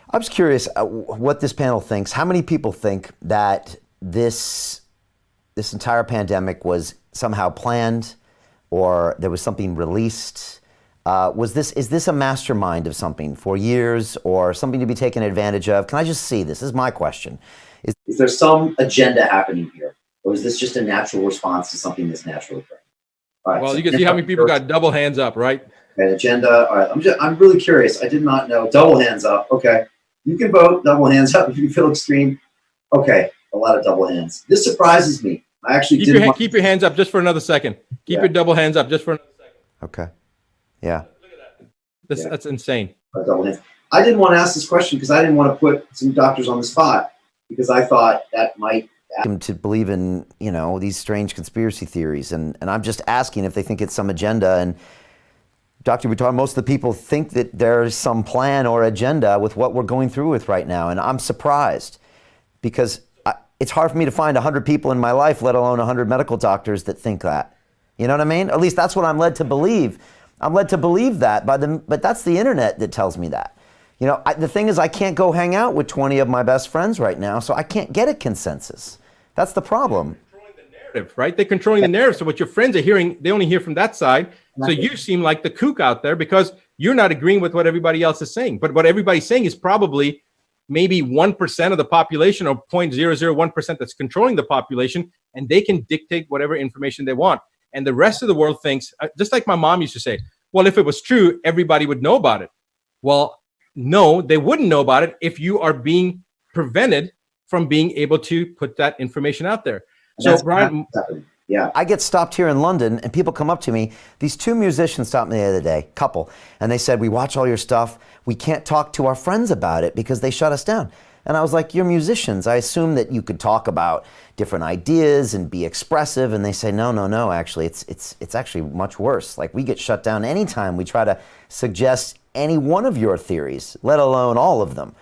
I'm just curious what this panel thinks. How many people think that this entire pandemic was somehow planned, or there was something released? Is this a mastermind of something for years, or something to be taken advantage of? Can I just see this? This is my question. Is there some agenda happening here, or is this just a natural response to something that's naturally occurring? All right, well, so you can see how many people got double hands up, right? Okay, agenda. All right, I'm really curious. I did not know. Double hands up. Okay, you can vote. Double hands up if you feel extreme. Okay, a lot of double hands. This surprises me. I actually keep your hands up just for another second. Keep your double hands up just for another second. Okay. Yeah. Look at that. That's insane. Double hands. I didn't want to ask this question because I didn't want to put some doctors on the spot, because I thought that might them to believe in, these strange conspiracy theories. And I'm just asking if they think it's some agenda. And Dr. Buttar, most of the people think that there's some plan or agenda with what we're going through with right now. And I'm surprised, because it's hard for me to find 100 people in my life, let alone 100 medical doctors that think that. You know what I mean? At least that's what I'm led to believe. I'm led to believe that but that's the internet that tells me that. The thing is, I can't go hang out with 20 of my best friends right now, so I can't get a consensus. That's the problem. They're controlling the narrative, right? They're controlling the narrative. So what your friends are hearing, they only hear from that side. So you seem like the kook out there because you're not agreeing with what everybody else is saying. But what everybody's saying is probably maybe 1% of the population, or 0.001% that's controlling the population, and they can dictate whatever information they want. And the rest of the world thinks, just like my mom used to say, well, if it was true, everybody would know about it. Well, no, they wouldn't know about it if you are being prevented from being able to put that information out there. So, Brian, yeah, I get stopped here in London, and people come up to me. These two musicians stopped me the other day, couple, and they said, "We watch all your stuff. We can't talk to our friends about it because they shut us down." And I was like, "You're musicians. I assume that you could talk about different ideas and be expressive." And they say, "No. Actually, it's actually much worse. Like, we get shut down anytime we try to suggest any one of your theories, let alone all of them."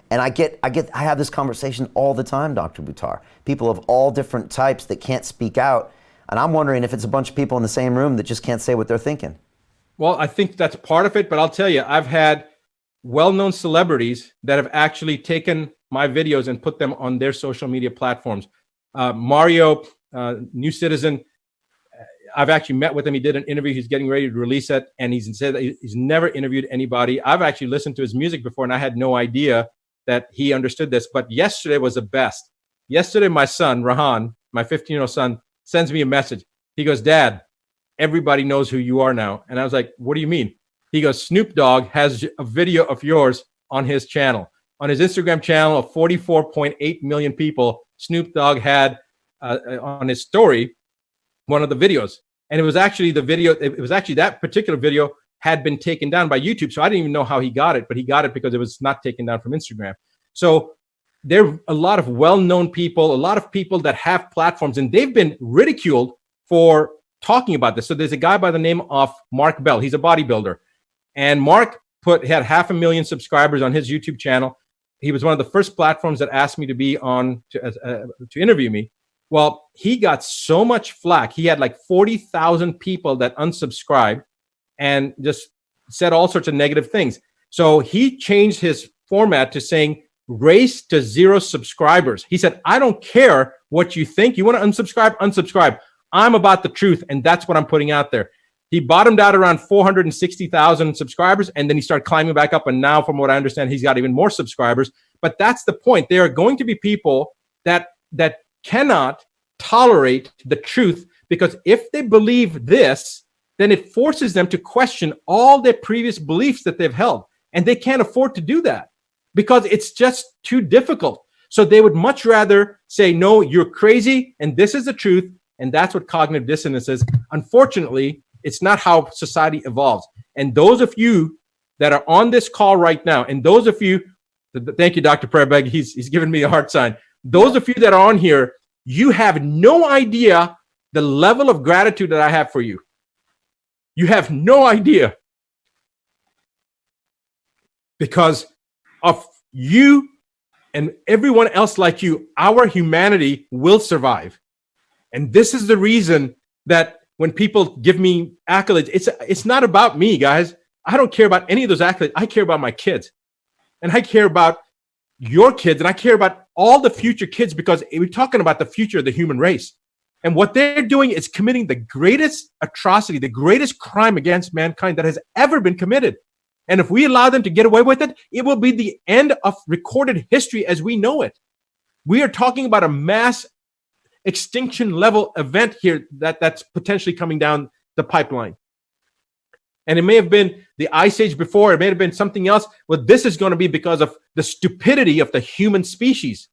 And I have this conversation all the time, Dr. Buttar. People of all different types that can't speak out. And I'm wondering if it's a bunch of people in the same room that just can't say what they're thinking. Well, I think that's part of it. But I'll tell you, I've had well-known celebrities that have actually taken my videos and put them on their social media platforms. Mario, New Citizen, I've actually met with him. He did an interview. He's getting ready to release it. And he's said that he's never interviewed anybody. I've actually listened to his music before, and I had no idea that he understood this. But yesterday was the best. Yesterday, my son, Rahan, my 15-year-old son, sends me a message. He goes, "Dad, everybody knows who you are now." And I was like, "What do you mean?" He goes, "Snoop Dogg has a video of yours on his channel. On his Instagram channel of 44.8 million people, Snoop Dogg had on his story one of the videos. And it was actually that particular video had been taken down by YouTube. So I didn't even know how he got it, but he got it because it was not taken down from Instagram. So there are a lot of well-known people, a lot of people that have platforms, and they've been ridiculed for talking about this. So there's a guy by the name of Mark Bell. He's a bodybuilder. And Mark had 500,000 subscribers on his YouTube channel. He was one of the first platforms that asked me to be on to interview me. Well, he got so much flack. He had like 40,000 people that unsubscribed and just said all sorts of negative things. So he changed his format to saying race to 0 subscribers. He said, "I don't care what you think. You want to unsubscribe? Unsubscribe. I'm about the truth, and that's what I'm putting out there." He bottomed out around 460,000 subscribers, and then he started climbing back up. And now, from what I understand, he's got even more subscribers. But that's the point. There are going to be people that cannot tolerate the truth, because if they believe this, then it forces them to question all their previous beliefs that they've held. And they can't afford to do that because it's just too difficult. So they would much rather say, "No, you're crazy, and this is the truth." And that's what cognitive dissonance is. Unfortunately, it's not how society evolves. And those of you that are on this call right now, and those of you, thank you, Dr. Prabeg, he's giving me a heart sign. Those of you that are on here, you have no idea the level of gratitude that I have for you. You have no idea. Because of you and everyone else like you, our humanity will survive. And this is the reason that when people give me accolades, it's not about me, guys. I don't care about any of those accolades. I care about my kids. and I care about your kids, and I care about all the future kids, because we're talking about the future of the human race. And what they're doing is committing the greatest atrocity, the greatest crime against mankind that has ever been committed. And if we allow them to get away with it, it will be the end of recorded history as we know it. We are talking about a mass extinction level event here that's potentially coming down the pipeline. And it may have been the ice age before, it may have been something else, but this is going to be because of the stupidity of the human species.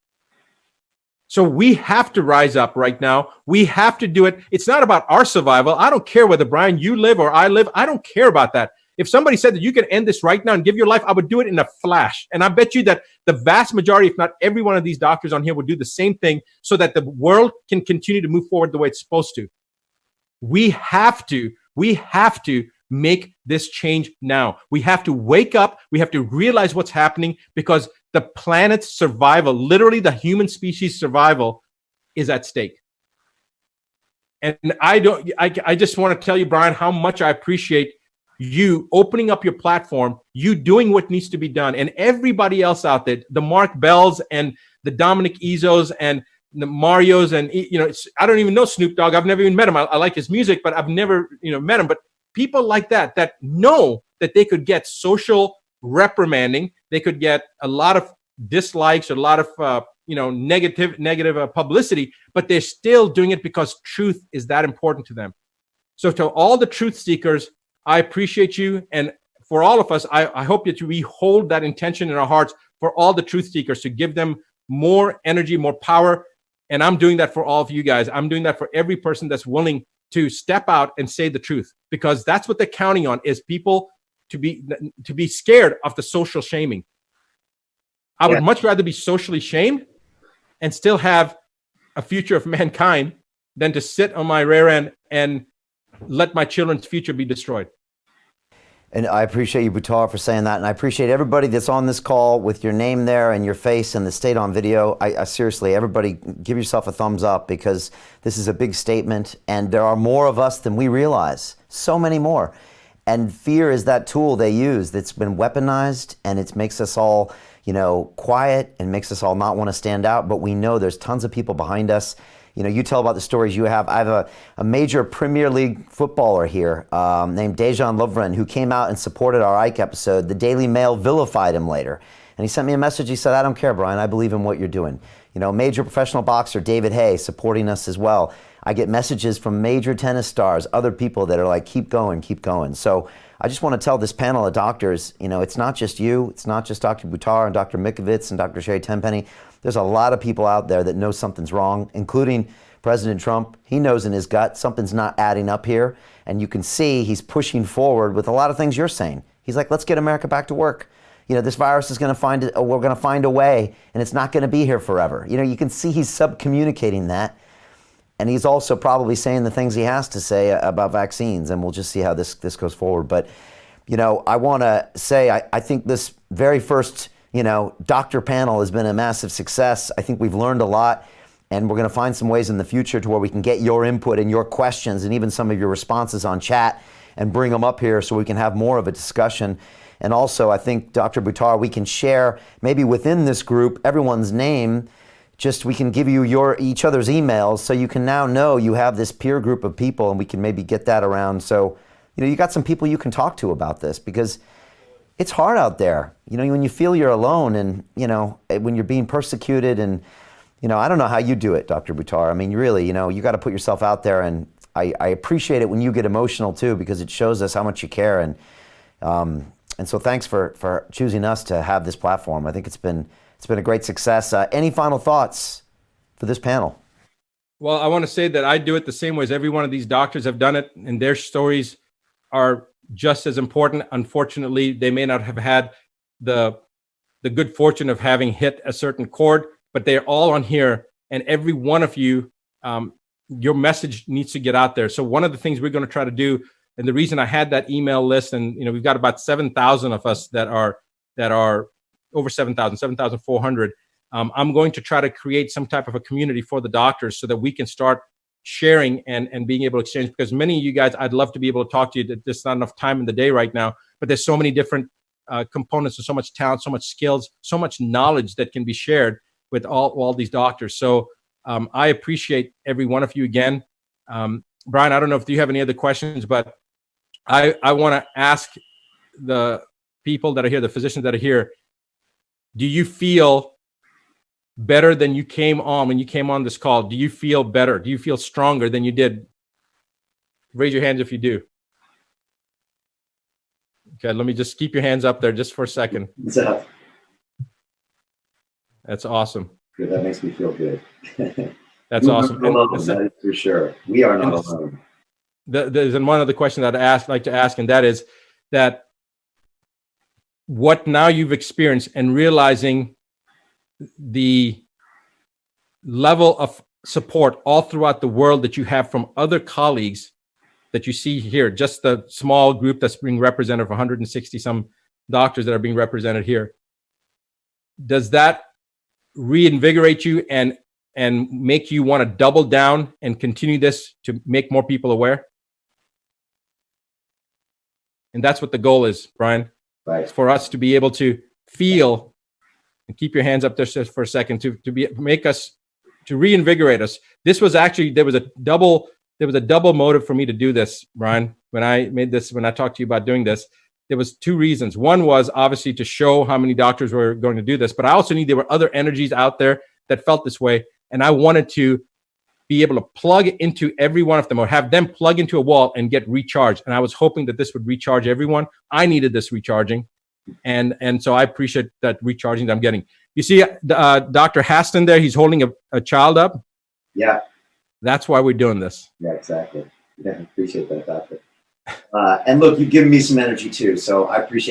So we have to rise up right now. We have to do it. It's not about our survival. I don't care whether, Brian, you live or I live. I don't care about that. If somebody said that you can end this right now and give your life, I would do it in a flash. And I bet you that the vast majority, if not every one of these doctors on here, would do the same thing so that the world can continue to move forward the way it's supposed to. We have to make this change now. We have to wake up. We have to realize what's happening, because the planet's survival, literally the human species survival, is at stake. And I just want to tell you, Brian, how much I appreciate you opening up your platform, you doing what needs to be done, and everybody else out there, the Mark Bells and the Dominic Izos and the Marios, and I don't even know Snoop Dogg. I've never even met him. I like his music, but I've never met him. But people like that know that they could get social reprimanding, they could get a lot of dislikes, a lot of negative publicity, but they're still doing it because truth is that important to them. So to all the truth seekers, I appreciate you, and for all of us, I hope that we hold that intention in our hearts for all the truth seekers, to give them more energy, more power. And I'm doing that for all of you guys. I'm doing that for every person that's willing to step out and say the truth, because that's what they're counting on, is people to be scared of the social shaming. I would much rather be socially shamed and still have a future of mankind than to sit on my rear end and let my children's future be destroyed. And I appreciate you, Buttar, for saying that. And I appreciate everybody that's on this call with your name there and your face and the state on video. I seriously, everybody give yourself a thumbs up, because this is a big statement. And there are more of us than we realize. So many more. And fear is that tool they use that's been weaponized, and it makes us all, quiet, and makes us all not want to stand out. But we know there's tons of people behind us. You tell about the stories you have. I have a major Premier League footballer here named Dejan Lovren, who came out and supported our Ike episode. The Daily Mail vilified him later. And he sent me a message. He said, I don't care, Brian. I believe in what you're doing. Major professional boxer David Hay supporting us as well. I get messages from major tennis stars, other people that are like, keep going, keep going. So I just want to tell this panel of doctors, it's not just you. It's not just Dr. Buttar and Dr. Mikovits and Dr. Sherry Tenpenny. There's a lot of people out there that know something's wrong, including President Trump. He knows in his gut something's not adding up here. And you can see he's pushing forward with a lot of things you're saying. He's like, let's get America back to work. This virus is going to find it. We're going to find a way, and it's not going to be here forever. You can see he's sub-communicating that. And he's also probably saying the things he has to say about vaccines, and we'll just see how this goes forward. But, I want to say I think this very first, doctor panel has been a massive success. I think we've learned a lot, and we're going to find some ways in the future to where we can get your input and your questions and even some of your responses on chat and bring them up here so we can have more of a discussion. And also, I think, Dr. Buttar, we can share maybe within this group everyone's name. Just we can give you each other's emails, so you can now know you have this peer group of people, and we can maybe get that around. So, you got some people you can talk to about this, because it's hard out there. When you feel you're alone, and when you're being persecuted, and I don't know how you do it, Dr. Buttar. I mean, really, you got to put yourself out there, and I appreciate it when you get emotional too, because it shows us how much you care. And so thanks for choosing us to have this platform. I think it's been a great success. Any final thoughts for this panel? Well, I want to say that I do it the same way as every one of these doctors have done it, and their stories are just as important. Unfortunately, they may not have had the good fortune of having hit a certain chord, but they're all on here, and every one of you, your message needs to get out there. So one of the things we're going to try to do, and the reason I had that email list, and we've got about 7,000 of us that are over 7,400. I'm going to try to create some type of a community for the doctors so that we can start sharing and being able to exchange, because many of you guys, I'd love to be able to talk to you. There's not enough time in the day right now, but there's so many different components of so much talent, so much skills, so much knowledge that can be shared with all these doctors. So I appreciate every one of you again. Brian, I don't know if you have any other questions, but I want to ask the people that are here, the physicians that are here, do you feel better than you came on when you came on this call? Do you feel better? Do you feel stronger than you did? Raise your hands if you do. Okay, let me just keep your hands up there just for a second. So, That's awesome. good, that makes me feel good. That's You are awesome. not alone, that is for sure. We are not alone. There's one other question that I'd like to ask, and that is that what now you've experienced and realizing the level of support all throughout the world that you have from other colleagues that you see here, just the small group that's being represented of 160 some doctors that are being represented here. Does that reinvigorate you and make you want to double down and continue this to make more people aware? And that's what the goal is, Brian. Right. It's for us to be able to feel, and keep your hands up there for a second, to reinvigorate us. This was actually, there was a double motive for me to do this, Brian. When I talked to you about doing this, there was two reasons. One was obviously to show how many doctors were going to do this, but I also knew there were other energies out there that felt this way. And I wanted to be able to plug into every one of them, or have them plug into a wall and get recharged. And I was hoping that this would recharge everyone. I needed this recharging. And so I appreciate that recharging that I'm getting. You see Dr. Haston there, he's holding a child up. Yeah. That's why we're doing this. Yeah, exactly. Yeah, I appreciate that, doctor. And look, you've given me some energy too, so I appreciate